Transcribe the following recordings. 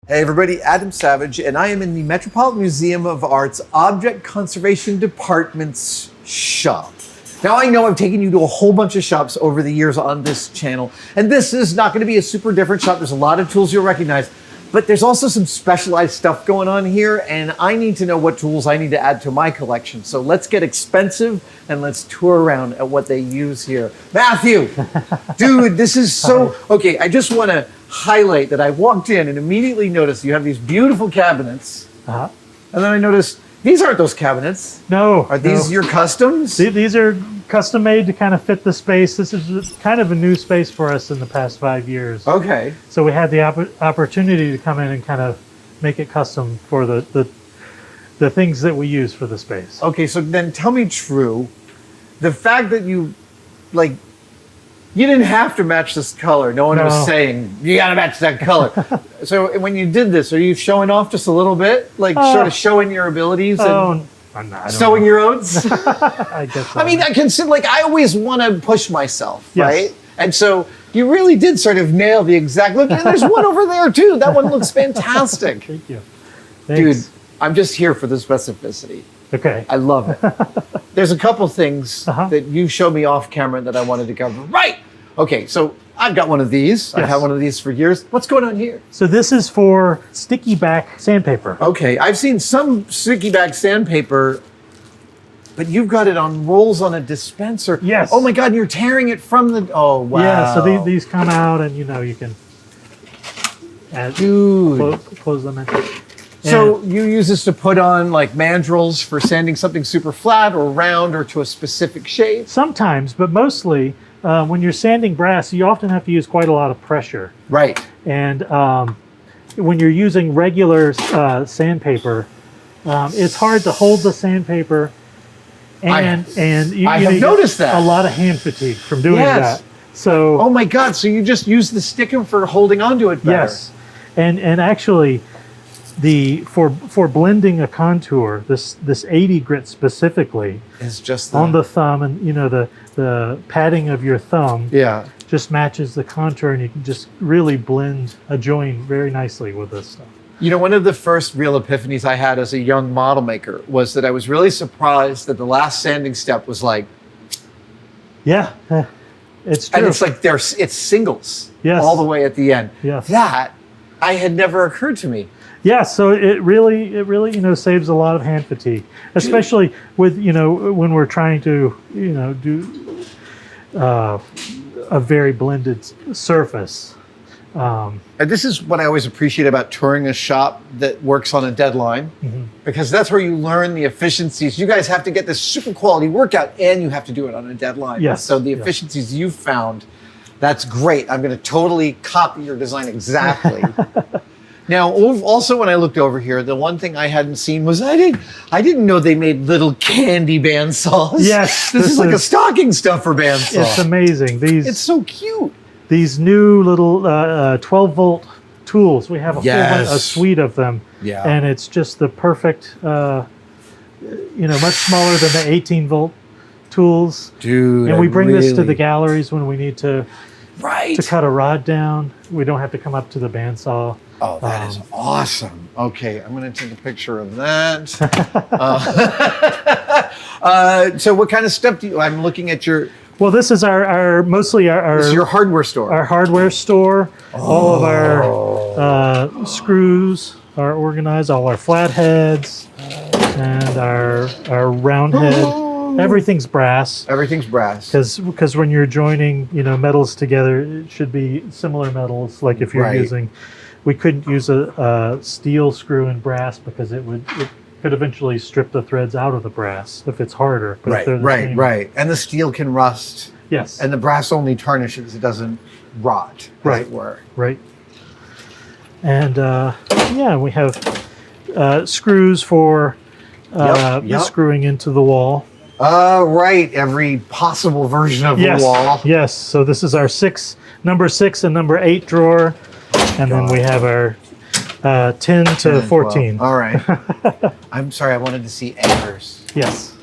Hey everybody, Adam Savage, and I am in the Metropolitan Museum of Art's Object Conservation Department's shop. Now I know I've taken you to a whole bunch of shops over the years on this channel, and this is not going to be a super different shop. There's a lot of tools you'll recognize, but there's also some specialized stuff going on here, and I need to know what tools I need to add to my collection. So let's get expensive and let's tour around at what they use here. Matthew, dude, this is so, okay, I just want to highlight that I walked in and immediately noticed you have these beautiful cabinets. And then I noticed, these aren't those cabinets. No. Are these your customs? These are custom made to kind of fit the space. This is kind of a new space for us in the past 5 years. Okay. So we had the opportunity to come in and kind of make it custom for the things that we use for the space. Okay, so then tell me true, the fact that you, like, you didn't have to match this color. No one was saying, you gotta match that color. So when you did this, are you showing off just a little bit? Like sort of showing your abilities and sowing your oats? I guess so. I mean, I consider, like, I always want to push myself, Yes. right? And so you really did sort of nail the exact look. And there's one over there too. That one looks fantastic. Thank you. Thanks. Dude, I'm just here for the specificity. Okay. I love it. There's a couple things that you showed me off camera that I wanted to cover. Right. Okay, so I've got one of these. I've had one of these for years. What's going on here? So this is for sticky back sandpaper. Okay, I've seen some sticky back sandpaper, but you've got it on rolls on a dispenser. Yes. Oh my God, you're tearing it from the, oh wow. Yeah, so these come out and you can add, close them in. So you use this to put on like mandrels for sanding something super flat or round or to a specific shape? Sometimes, but mostly when you're sanding brass, you often have to use quite a lot of pressure. Right. And when you're using regular sandpaper, it's hard to hold the sandpaper, and you have noticed that. A lot of hand fatigue from doing that. So oh my God! So you just use the stickum for holding onto it better. Yes, and actually, for blending a contour, this 80 grit specifically is just on the thumb, and the padding of your thumb just matches the contour, and you can just really blend a joint very nicely with this stuff. You know, one of the first real epiphanies I had as a young model maker was that I was really surprised that the last sanding step was like, yeah, it's true. and it's like it's singles all the way at the end. Yes. That had never occurred to me. Yeah, so it really saves a lot of hand fatigue, especially with when we're trying to do a very blended surface. And this is what I always appreciate about touring a shop that works on a deadline, because that's where you learn the efficiencies. You guys have to get this super quality workout, and you have to do it on a deadline. Yes. So the efficiencies you've found, that's great. I'm going to totally copy your design exactly. Now, also when I looked over here, the one thing I hadn't seen was I didn't know they made little candy bandsaws. Yes, this is like a stocking stuffer bandsaw. It's amazing. It's so cute. These new little 12-volt tools. We have a suite of them. Yeah. And it's just the perfect, much smaller than the 18-volt tools. Dude, and we bring this to the galleries when we need to to cut a rod down. We don't have to come up to the bandsaw. Oh, that is awesome. Okay, I'm going to take a picture of that. So what kind of stuff I'm looking at your... Well, this is mostly this is your hardware store. Our hardware store. All of our screws are organized, all our flatheads and our round head. Everything's brass. Everything's brass. Because when you're joining, metals together, it should be similar metals. Like if you're using, we couldn't use a steel screw in brass because it could eventually strip the threads out of the brass if it's harder. But Right. And the steel can rust. Yes. And the brass only tarnishes; it doesn't rot, as it were. Right. And we have screws for screwing into the wall. Every possible version of the wall. Yes, so this is our number 6 and number 8 drawer, and then we have our 10 to 14. 12. All right. I'm sorry, I wanted to see anchors. Yes.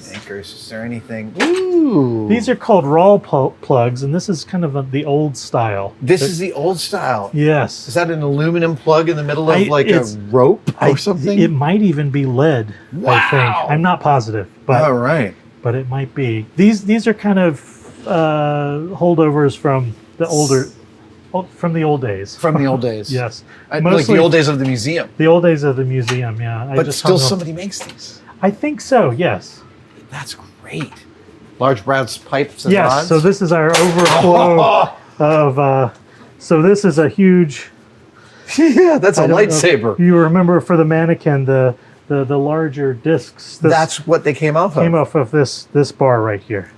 Anchors. Is there anything? Ooh. These are called raw plugs, and this is kind of the old style. This is the old style. Yes. Is that an aluminum plug in the middle of a rope or something? It might even be lead, I think. I'm not positive, but all right. But it might be. These are kind of holdovers from the old days. From the old days. Yes. Like the old days of the museum. The old days of the museum, yeah. But still somebody makes these. I think so, yes. That's great. Large brass pipes and yes, rods? so this is our overflow of, so this is a huge... yeah, that's a lightsaber. You remember for the mannequin, the larger discs. That's what they came off of. Came off of this bar right here.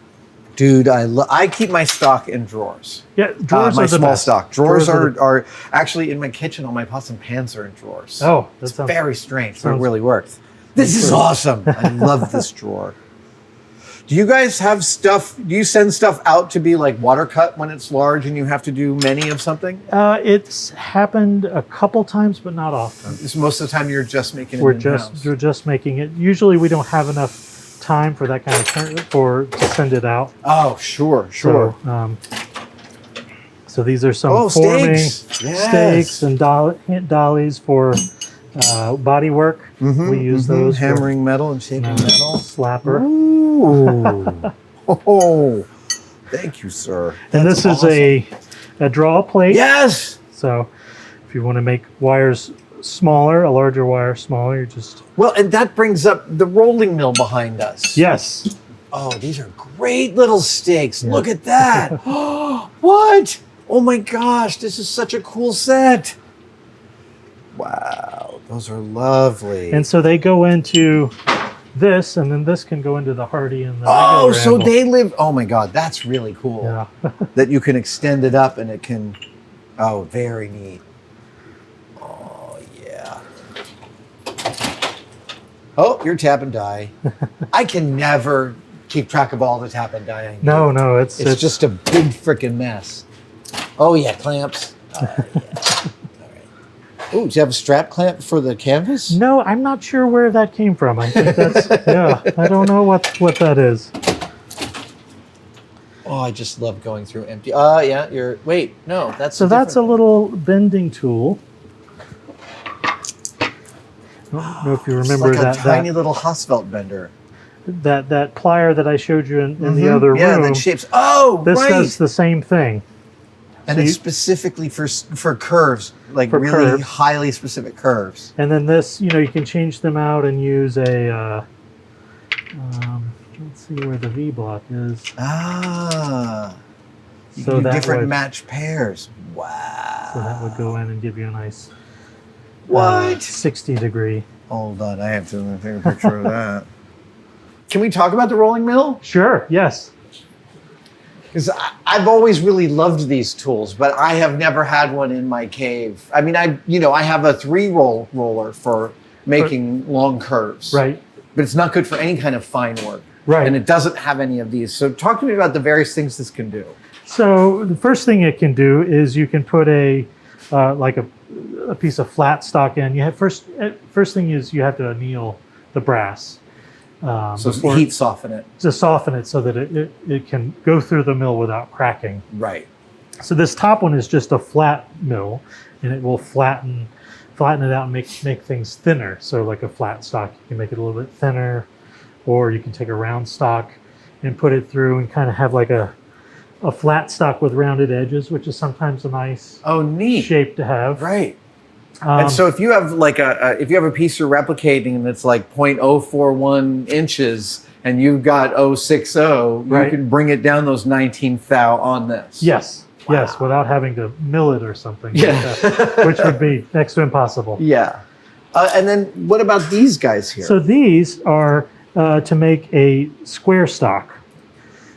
Dude, I keep my stock in drawers. Yeah, drawers are my the small best. stock. Drawers are actually in my kitchen. All my pots and pans are in drawers. Oh, it's very strange, but it really works. This is awesome. I love this drawer. Do you guys have stuff? Do you send stuff out to be like water cut when it's large and you have to do many of something? It's happened a couple times, but not often. Most of the time, you're just making it. We're just making it. Usually, we don't have enough time for that kind of to send it out. Oh, sure. So these are some forming stakes and dollies for body work. We use those hammering metal and shaping metal. Slapper. Ooh. Oh, thank you, sir. And this is a draw plate. Yes. So if you want to make wires smaller, a larger wire smaller, you just... Well, and that brings up the rolling mill behind us. Yes. Oh, these are great little stakes. Yeah. Look at that. What? Oh my gosh, this is such a cool set. Wow, those are lovely. And so they go into this, and then this can go into the Hardy and the oh, so handle. They live. Oh my God, that's really cool. Yeah. That you can extend it up and it can. Oh, very neat. Oh yeah. Oh, you're tap and die. I can never keep track of all the tap and die I need. No, it's just a big freaking mess. Oh yeah, clamps. Yeah. Oh, do you have a strap clamp for the canvas? No, I'm not sure where that came from. I think that's, yeah, I don't know what that is. Oh, I just love going through empty. Yeah, wait, no, that's so that's a little bending tool. I don't know if you remember it's like that. a tiny little Hausfeld bender. That plier that I showed you in the other room. Yeah, that shapes. Oh, this does the same thing. And so it's specifically for curves, like really highly specific curves. And then this, you can change them out and use a, let's see where the V block is. Ah. You so can do different match pairs. Wow. So that would go in and give you a nice 60 degree. Hold on, I have to take a picture of that. Can we talk about the rolling mill? Sure, yes. Because I've always really loved these tools, but I have never had one in my cave. I mean, I have a 3-roll roller for making long curves. Right. But it's not good for any kind of fine work. Right. And it doesn't have any of these. So talk to me about the various things this can do. So the first thing it can do is you can put a piece of flat stock in. You have first thing is you have to anneal the brass. So heat soften it. To soften it so that it can go through the mill without cracking. Right. So this top one is just a flat mill, and it will flatten it out and make things thinner. So like a flat stock, you can make it a little bit thinner, or you can take a round stock and put it through and kind of have like a flat stock with rounded edges, which is sometimes a nice neat shape to have. Right. And so if you have like if you have a piece you're replicating and it's like 0.041 inches and you've got 060, you can bring it down those 19th thou on this. Yes. Wow. Yes, without having to mill it or something. Yeah. Like that, which would be next to impossible. Yeah. And then what about these guys here? So these are to make a square stock.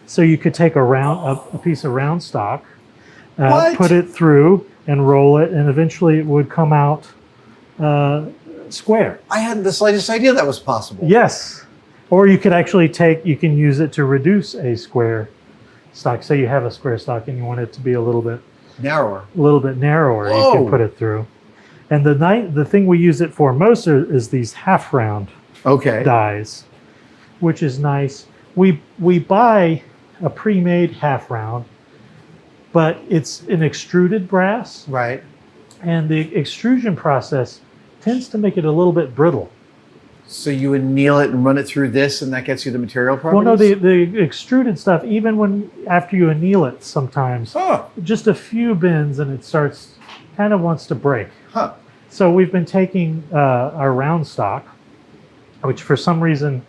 So you could take a piece of round stock, put it through and roll it, and eventually it would come out square. I hadn't the slightest idea that was possible. Yes. Or you could actually you can use it to reduce a square stock. Say you have a square stock and you want it to be a little bit narrower. You can put it through. And the thing we use it for most is these half round dies. which is nice. We buy a pre-made half round, but it's an extruded brass, Right. and the extrusion process tends to make it a little bit brittle. So you anneal it and run it through this, and that gets you the material properties? Well, no, the extruded stuff, even after you anneal it sometimes, just a few bends and it kind of wants to break. Huh. So we've been taking our round stock, which for some reason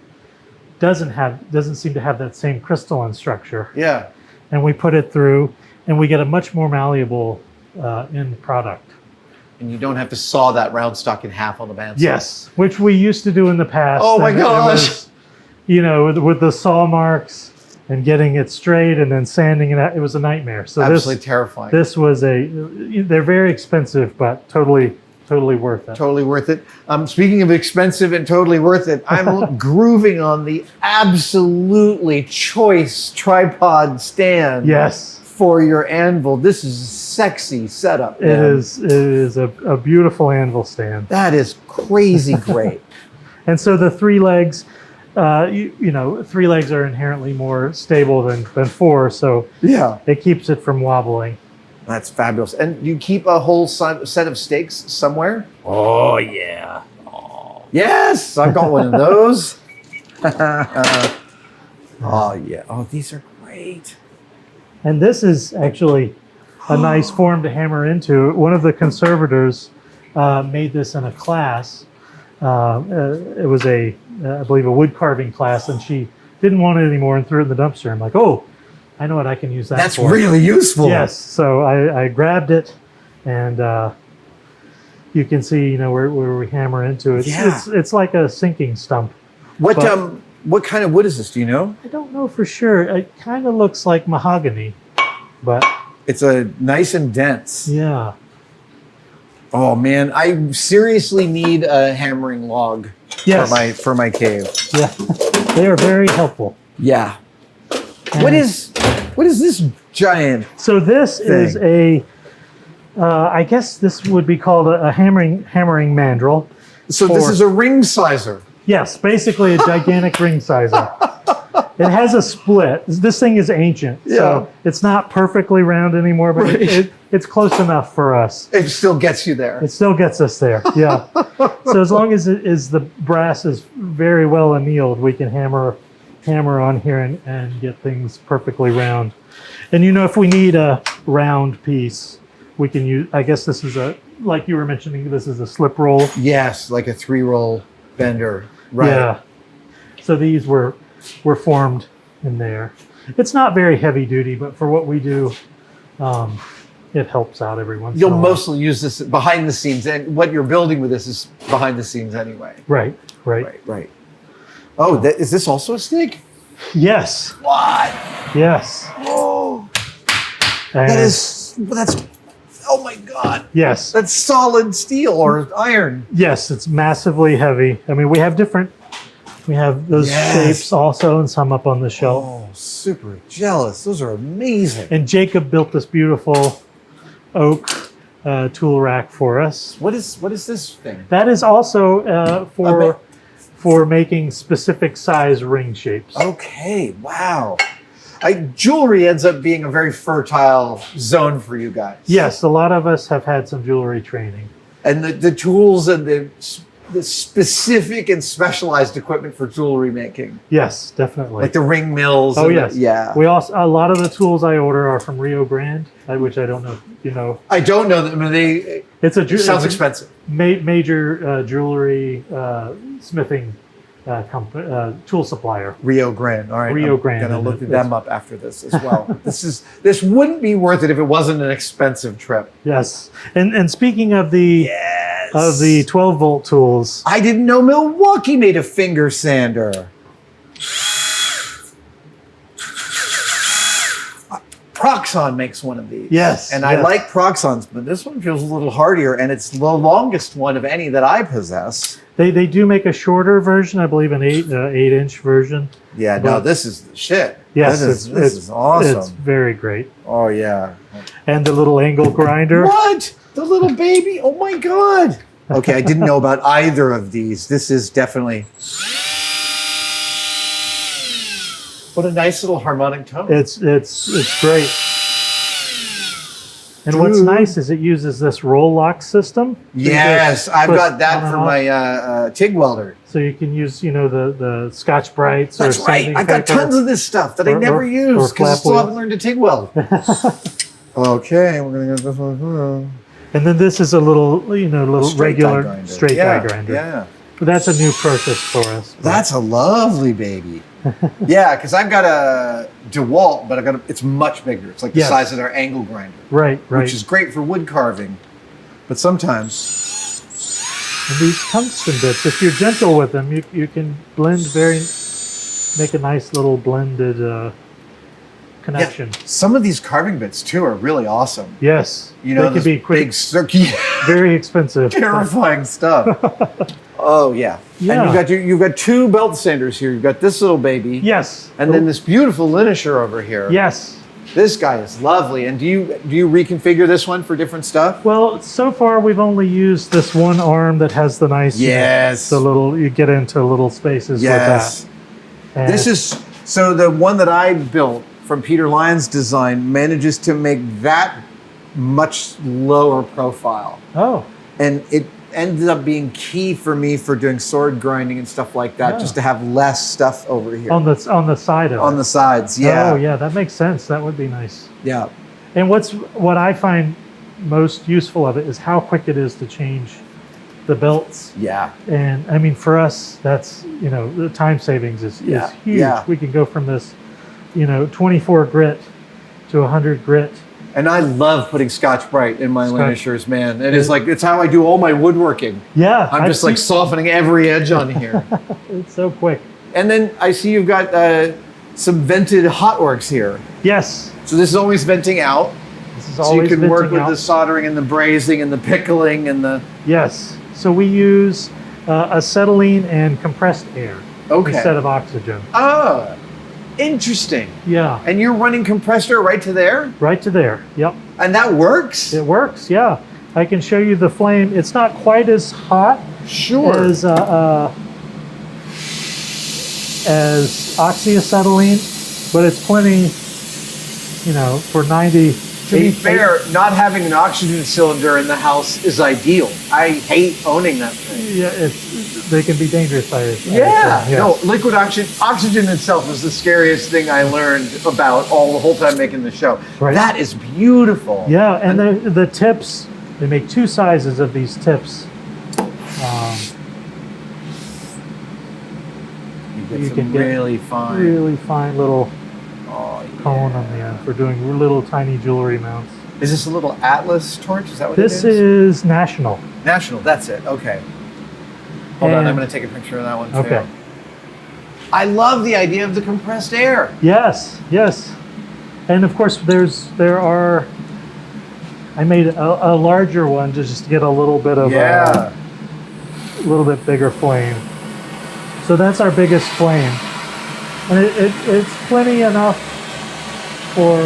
doesn't seem to have that same crystalline structure. Yeah. And we put it through, and we get a much more malleable end product. And you don't have to saw that round stock in half on the bandsaw. Yes, which we used to do in the past. Oh my and gosh! It was, with the saw marks and getting it straight and then sanding it out, it was a nightmare. So absolutely terrifying. This was they're very expensive, but totally worth it. Totally worth it. Speaking of expensive and totally worth it, I'm grooving on the absolutely choice tripod stand. Yes. For your anvil. This is a sexy setup. Man. It is a beautiful anvil stand. That is crazy great. And so the 3 legs, 3 legs are inherently more stable than 4, so yeah, it keeps it from wobbling. That's fabulous. And you keep a whole set of stakes somewhere? Oh yeah. Oh. Yes, I've got one of those. Oh yeah. Oh, these are great. And this is actually a nice form to hammer into. One of the conservators made this in a class. It was I believe, a wood carving class, and she didn't want it anymore and threw it in the dumpster. I'm like, oh, I know what I can use that That's for. That's really useful. Yes, so I grabbed it, and you can see, where we hammer into it. Yeah. It's like a sinking stump. What kind of wood is this? Do you know? I don't know for sure. It kind of looks like mahogany, but it's a nice and dense. Yeah. Oh man, I seriously need a hammering log for my cave. Yeah, they are very helpful. Yeah. And what is this giant? So this is I guess this would be called a hammering mandrel. So this is a ring sizer. Yes, basically a gigantic ring sizer. It has a split. This thing is ancient, so it's not perfectly round anymore, but it's close enough for us. It still gets you there. It still gets us there, yeah. So as long as the brass is very well annealed, we can hammer on here and get things perfectly round. And if we need a round piece, we can use, I guess this is like you were mentioning, this is a slip roll. Yes, like a 3-roll bender. Right. Yeah. So these were formed in there. It's not very heavy duty, but for what we do, it helps out every once in a while. You'll mostly use this behind the scenes, and what you're building with this is behind the scenes anyway. Right. Oh, is this also a stake? Yes. What? Yes. Whoa. And that's, oh my God. Yes. That's solid steel or iron. Yes, it's massively heavy. I mean, we have those shapes also, and some up on the shelf. Oh, super jealous. Those are amazing. And Jacob built this beautiful oak tool rack for us. What is this thing? That is also for making specific size ring shapes. Okay, wow. Jewelry ends up being a very fertile zone for you guys. Yes, a lot of us have had some jewelry training. And the tools and the specific and specialized equipment for jewelry making. Yes, definitely. Like the ring mills. Oh, yes. Yeah. We also, a lot of the tools I order are from Rio Grande, which I don't know if you know. I don't know them. It sounds expensive. Major jewelry smithing tool supplier. Rio Grande. All right. Rio Grande. I'm gonna look them up after this as well. This wouldn't be worth it if it wasn't an expensive trip. Yes. And speaking of the 12-volt tools, I didn't know Milwaukee made a finger sander. Proxon makes one of these. Yes. And I like Proxons, but this one feels a little hardier, and it's the longest one of any that I possess. They do make a shorter version, I believe, an 8-inch version. Yeah, no, this is the shit. Yes, this is awesome. It's very great. Oh yeah. And the little angle grinder. What? The little baby? Oh my God. Okay, I didn't know about either of these. This is definitely. What a nice little harmonic tone. It's great. And what's nice is it uses this roll lock system. Yes, I've got that for my TIG welder. So you can use, the Scotch Brights. That's right. I've got tons of this stuff that I never use because I still haven't learned to TIG weld. Okay, we're gonna go this one. And then this is a little, regular straight die grinder. Yeah. But that's a new purchase for us. That's a lovely baby. Yeah, because I've got a DeWalt, but it's much bigger. It's like the size of our angle grinder. Right. Which is great for wood carving. But sometimes... And these tungsten bits, if you're gentle with them, you can make a nice little blended connection. Yeah, some of these carving bits, too, are really awesome. Yes. They can be quick, big, very expensive. Terrifying stuff. Oh, yeah. And you've got two belt sanders here. You've got this little baby. Yes. And then this beautiful linisher over here. Yes. This guy is lovely. And do you reconfigure this one for different stuff? Well, so far we've only used this one arm that has the nice, you get into little spaces with that. And this is, so the one that I built from Peter Lyon's design manages to make that much lower profile. Oh. And it ended up being key for me for doing sword grinding and stuff like that, just to have less stuff over here. On the side of it. On the sides, yeah. Oh, yeah, that makes sense. That would be nice. Yeah. And what I find most useful of it is how quick it is to change the belts. Yeah. And I mean, for us, that's, the time savings is huge. Yeah. We can go from this, 24 grit to 100 grit. And I love putting Scotch Brite in my linishers, man. It's how I do all my woodworking. Yeah. I'm just softening every edge on here. It's so quick. And then I see you've got some vented hot works here. Yes. So this is always venting out. This is always venting out. So you can work with the soldering and the brazing and the pickling and the... Yes. So we use acetylene and compressed air instead of oxygen. Oh. Interesting. Yeah. And you're running compressed air right to there? Right to there, yep. And that works? It works, yeah. I can show you the flame. It's not quite as hot as oxyacetylene, but it's plenty, for 90. To be fair, not having an oxygen cylinder in the house is ideal. I hate owning that thing. Yeah, they can be dangerous. No, liquid oxygen itself is the scariest thing I learned about the whole time making the show. Right. That is beautiful. Yeah, and the tips, they make two sizes of these tips. You can get really fine little cone on the end for doing little tiny jewelry mounts. Is this a little Atlas torch? Is that what this it is? This is National. National, that's it. Okay. Hold on, I'm going to take a picture of that one too. Okay. I love the idea of the compressed air. Yes. And of course, I made a larger one just to get a little bit of a little bit bigger flame. So that's our biggest flame. And it's plenty enough for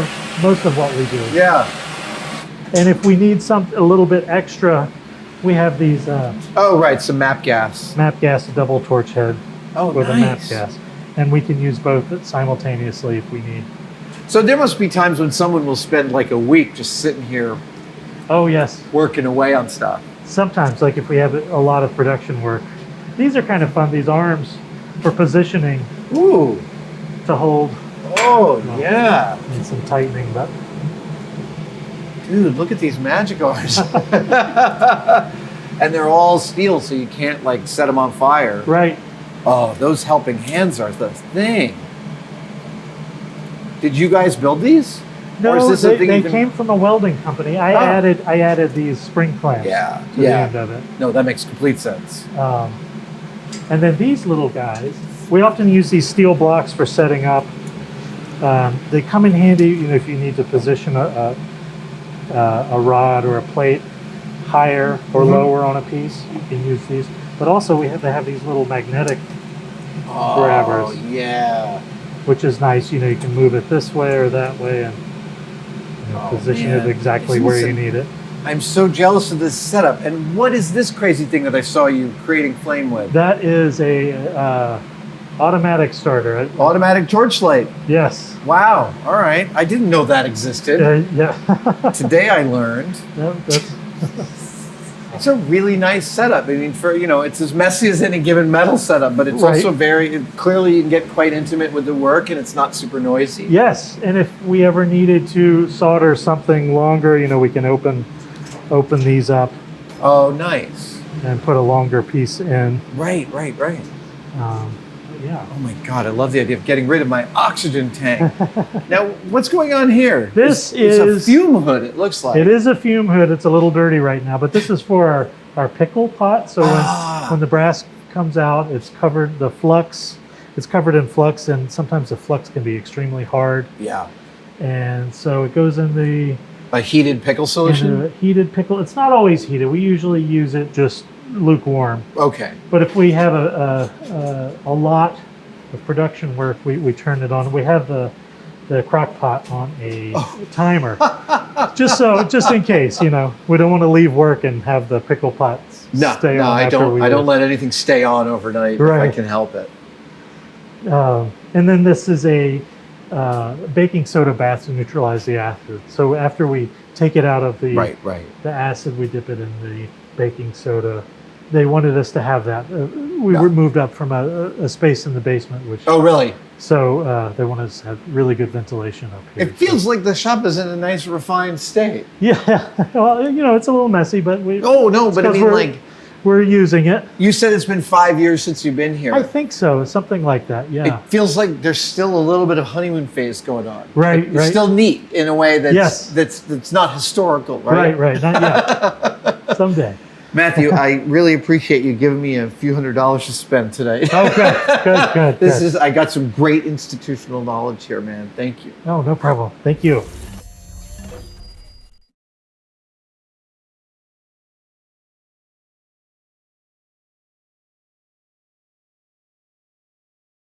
most of what we do. Yeah. And if we need a little bit extra, we have these. Some MAP gas. MAP gas double torch head. With a MAP gas, and we can use both simultaneously if we need. So there must be times when someone will spend like a week just sitting here. Oh yes. Working away on stuff. Sometimes, like if we have a lot of production work, these are kind of fun. These arms for positioning. Ooh. To hold. Oh, yeah. And some tightening, but. Dude, look at these magic arms. And they're all steel, so you can't set them on fire. Right. Oh, those helping hands are the thing. Did you guys build these? No, they came from a welding company. I added these spring clamps to the end of it. No, that makes complete sense. And then these little guys, we often use these steel blocks for setting up. They come in handy, if you need to position a rod or a plate higher or lower on a piece. You can use these. But also they have these little magnetic grabbers. Oh, yeah. Which is nice. You can move it this way or that way and position it exactly where you need it. I'm so jealous of this setup. And what is this crazy thing that I saw you creating flame with? That is a Automatic starter. Automatic torch light. Yes. Wow. All right. I didn't know that existed. Yeah. Today I learned. Yeah, that's, It's a really nice setup. I mean, it's as messy as any given metal setup, but it's Right. also clearly you can get quite intimate with the work, and it's not super noisy. yes, and if we ever needed to solder something longer, we can open these up Oh, nice. and put a longer piece in. Right. Yeah. Oh my God, I love the idea of getting rid of my oxygen tank. Now, what's going on here? This It's a is fume hood, it looks like. It is a fume hood. It's a little dirty right now, but this is for our pickle pot. So when the brass comes out, it's covered it's covered in flux, and sometimes the flux can be extremely hard. Yeah. And so it goes in the A heated pickle solution? heated pickle. It's not always heated. We usually use it just lukewarm. Okay. But if we have a lot of production where if we turn it on, we have the crock pot on a timer, just in case, we don't want to leave work and have the pickle pot stay on. I don't let anything stay on overnight if I can help it. And then this is a baking soda bath to neutralize the acid. So after we take it out of the the acid, we dip it in the baking soda. They wanted us to have that. We were moved up from a space in the basement, which. Oh, really? So they want us to have really good ventilation up here. It feels like the shop is in a nice, refined state. Yeah. Well, it's a little messy, but we. Oh no! But I mean, we're using it. You said it's been 5 years since you've been here. I think so. Something like that. Yeah. It feels like there's still a little bit of honeymoon phase going on. Right. It's still neat in a way Yes. that's not historical, right? Right. Not yet. Someday. Matthew, I really appreciate you giving me a few $100s to spend today. Okay, good. I got some great institutional knowledge here, man. Thank you. Oh, no problem. Thank you.